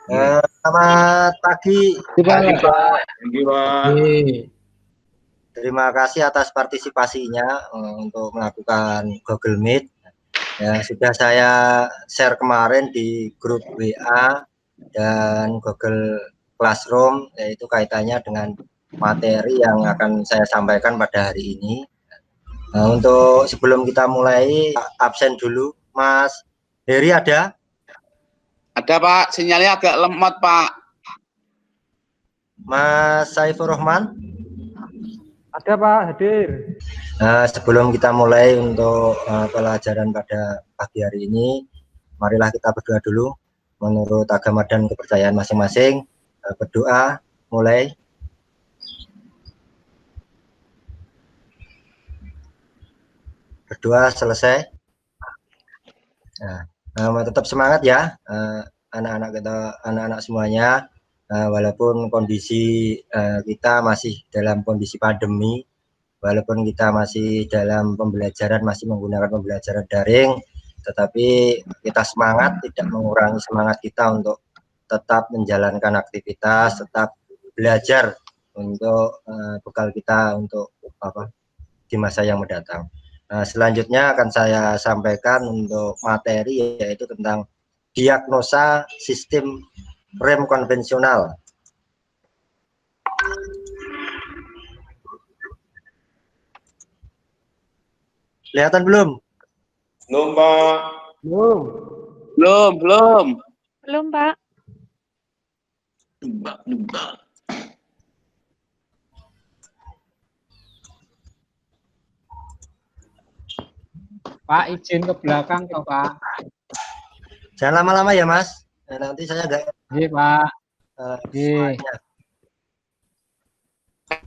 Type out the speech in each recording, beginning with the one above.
Selamat pagi. Pagi, Pak. Pagi, Pak. Terima kasih atas partisipasinya untuk melakukan Google Meet. Ya, sudah saya share kemarin di grup WA dan Google Classroom, yaitu kaitannya dengan materi yang akan saya sampaikan pada hari ini. Nah, untuk sebelum kita mulai, absen dulu, Mas Heri ada? Ada, Pak. Sinyalnya agak lemot, Pak. Mas Saifur Rahman? Ada, Pak, hadir. Nah, sebelum kita mulai untuk pelajaran pada pagi hari ini, marilah kita berdoa dulu menurut agama dan kepercayaan masing-masing. Berdoa, mulai. Berdoa selesai. Nah, tetap semangat ya, anak-anak kita, anak-anak semuanya. Walaupun kondisi kita masih dalam kondisi pandemi, walaupun kita masih dalam pembelajaran, masih menggunakan pembelajaran daring, tetapi kita semangat, tidak mengurangi semangat kita untuk tetap menjalankan aktivitas, tetap belajar untuk bekal kita untuk di masa yang mendatang. Nah, selanjutnya akan saya sampaikan untuk materi, yaitu tentang diagnosa sistem rem konvensional. Kelihatan belum? Belum, Pak. Belum, Pak. Pak, izin ke belakang toh, Pak. Jangan lama-lama ya, Mas. Nanti saya nggak. Iya, Pak.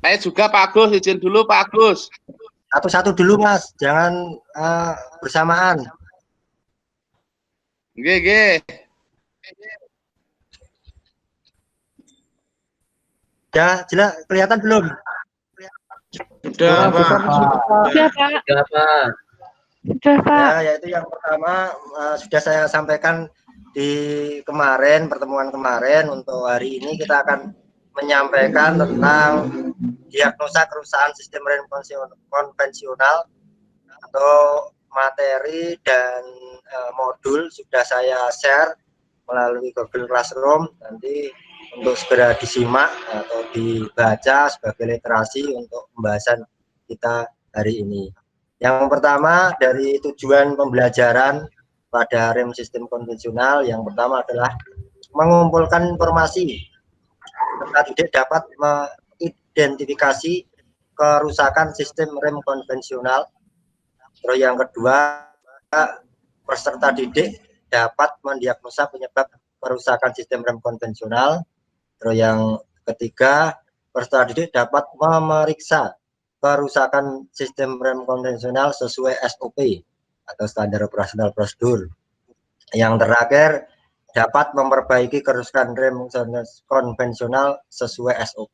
Saya juga, Pak Agus. Izin dulu, Pak Agus. Satu-satu dulu, Mas. Jangan bersamaan. Oke. Ya, jelas kelihatan belum? Sudah, Pak. Sudah, Pak. Sudah, Pak. Ya, yaitu yang pertama sudah saya sampaikan di pertemuan kemarin. Untuk hari ini kita akan menyampaikan tentang diagnosa kerusakan sistem rem konvensional atau materi dan modul sudah saya share melalui Google Classroom. Nanti untuk segera disimak atau dibaca sebagai literasi untuk pembahasan kita hari ini. Yang pertama, dari tujuan pembelajaran pada rem sistem konvensional, yang pertama adalah mengumpulkan informasi serta didik dapat mengidentifikasi kerusakan sistem rem konvensional. Terus yang kedua, peserta didik dapat mendiagnosa penyebab kerusakan sistem rem konvensional. Terus yang ketiga, peserta didik dapat memeriksa kerusakan sistem rem konvensional sesuai SOP atau standar operasional prosedur. Yang terakhir, dapat memperbaiki kerusakan rem konvensional sesuai SOP.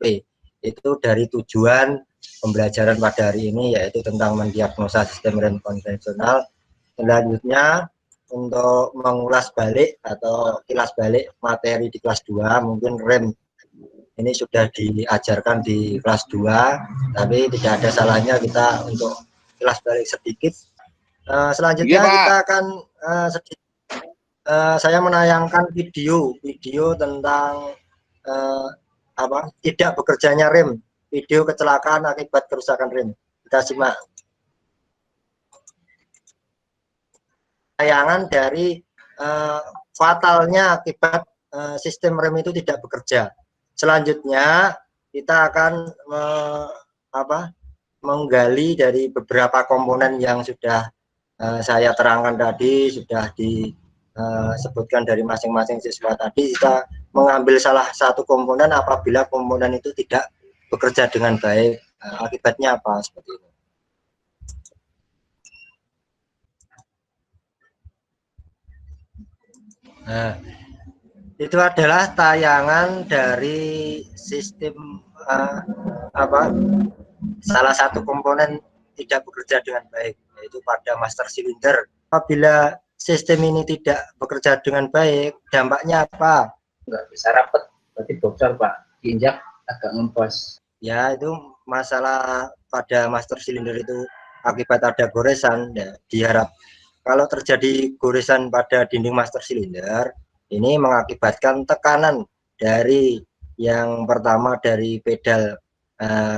Itu dari tujuan pembelajaran pada hari ini, yaitu tentang mendiagnosa sistem rem konvensional. Selanjutnya, untuk mengulas balik atau kilas balik materi di kelas 2, mungkin rem ini sudah diajarkan di kelas 2, tapi tidak ada salahnya kita untuk kilas balik sedikit. Selanjutnya kita akan saya menayangkan video tentang tidak bekerjanya rem, video kecelakaan akibat kerusakan rem. Kita simak. Tayangan dari fatalnya akibat sistem rem itu tidak bekerja. Selanjutnya kita akan menggali dari beberapa komponen yang sudah saya terangkan tadi, sudah disebutkan dari masing-masing siswa tadi. Kita mengambil salah satu komponen, apabila komponen itu tidak bekerja dengan baik, akibatnya apa, seperti itu. Nah, itu adalah tayangan dari sistem salah satu komponen tidak bekerja dengan baik, yaitu pada master cylinder. Apabila sistem ini tidak bekerja dengan baik, dampaknya apa? nggak bisa rapet, berarti bocor Pak, diinjak agak ngempos. Ya, itu masalah pada master silinder itu akibat ada goresan. Ya, diharap kalau terjadi goresan pada dinding master silinder, ini mengakibatkan tekanan dari yang pertama dari pedal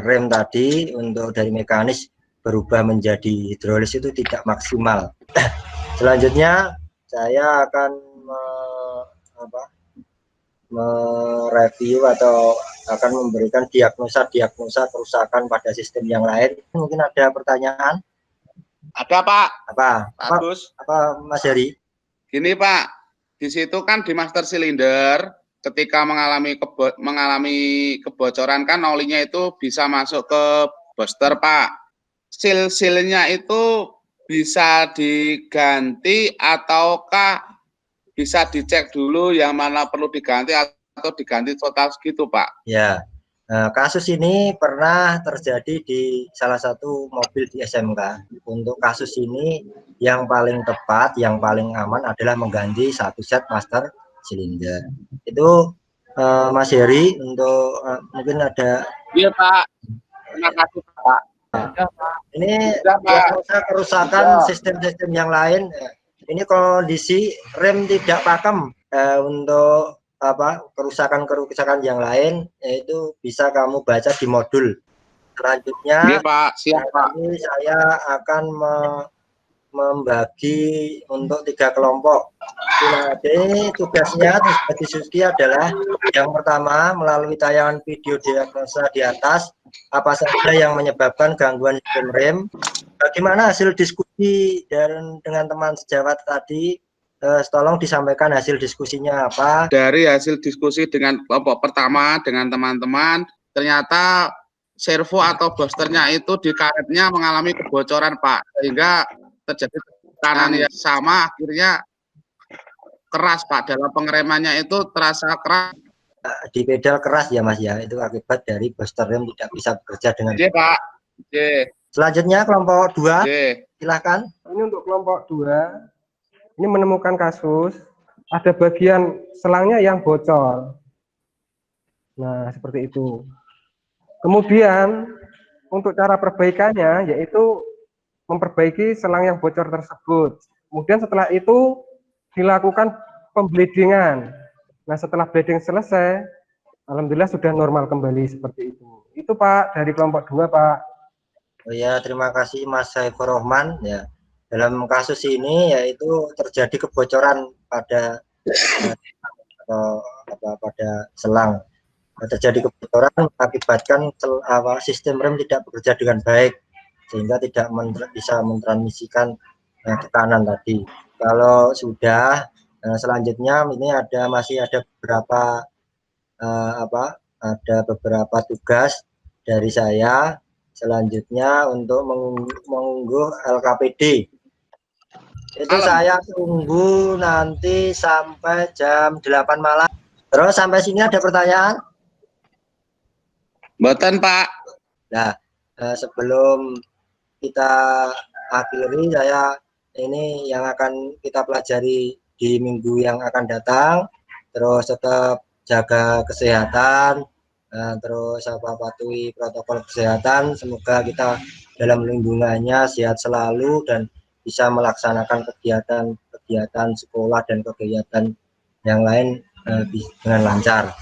rem tadi untuk dari mekanis berubah menjadi hidrolis itu tidak maksimal. Selanjutnya saya akan mereview atau akan memberikan diagnosa kerusakan pada sistem yang lain. Mungkin ada pertanyaan? Ada Pak. Apa Bagus. Apa Mas Heri? Gini Pak, di situ kan di master silinder ketika mengalami kebocoran kan olinya itu bisa masuk ke booster Pak. Seal-sealnya itu bisa diganti ataukah bisa dicek dulu yang mana perlu diganti atau diganti total segitu Pak? Ya, kasus ini pernah terjadi di salah satu mobil di SMK. Untuk kasus ini yang paling tepat, yang paling aman adalah mengganti satu set master silinder. Itu Mas Heri untuk mungkin ada. Iya Pak, terima kasih Pak. Ini kerusakan sistem-sistem yang lain. Ini kondisi rem tidak pakem. Untuk kerusakan yang lain, yaitu bisa kamu baca di modul selanjutnya. Iya Pak, siap Pak. Ini saya akan membagi untuk 3 kelompok. Jadi tugasnya diskusi adalah yang pertama melalui tayangan video diagnosa di atas apa saja yang menyebabkan gangguan sistem rem. Bagaimana hasil diskusi dengan teman sejawat tadi? Tolong disampaikan hasil diskusinya apa? Dari hasil diskusi dengan kelompok pertama dengan teman-teman, ternyata servo atau boosternya itu di karetnya mengalami kebocoran Pak, sehingga terjadi tekanan yang sama, akhirnya keras Pak, dalam pengeremannya itu terasa keras. Di pedal keras ya Mas ya, itu akibat dari booster rem tidak bisa bekerja dengan. Oke Pak. Oke. Selanjutnya kelompok 2, silahkan. Ini untuk kelompok 2, ini menemukan kasus ada bagian selangnya yang bocor. Nah, seperti itu. Kemudian untuk cara perbaikannya yaitu memperbaiki selang yang bocor tersebut. Kemudian setelah itu dilakukan pembleedingan. Nah, setelah bleeding selesai, alhamdulillah sudah normal kembali seperti itu. Itu Pak dari kelompok 2 Pak. Oh ya, terima kasih Mas Saifur Rahman ya. Dalam kasus ini yaitu terjadi kebocoran pada pada selang. Terjadi kebocoran mengakibatkan sistem rem tidak bekerja dengan baik sehingga tidak bisa mentransmisikan tekanan tadi. Kalau sudah selanjutnya ini masih ada beberapa beberapa tugas dari saya selanjutnya untuk mengunggah LKPD. Itu saya tunggu nanti sampai jam 8 malam. Terus sampai sini ada pertanyaan? Mboten Pak. Nah, sebelum kita akhiri, saya ini yang akan kita pelajari di minggu yang akan datang. Terus tetap jaga kesehatan, terus patuhi protokol kesehatan. Semoga kita dalam lingkungannya sehat selalu dan bisa melaksanakan kegiatan sekolah dan kegiatan yang lain dengan lancar.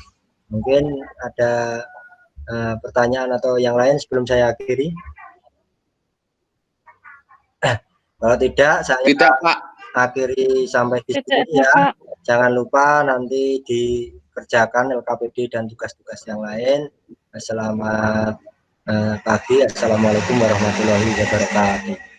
Mungkin ada pertanyaan atau yang lain sebelum saya akhiri? Kalau tidak, saya Pak. Akhiri sampai di sini ya. Jangan lupa nanti dikerjakan LKPD dan tugas-tugas yang lain. Selamat pagi. Assalamualaikum warahmatullahi wabarakatuh.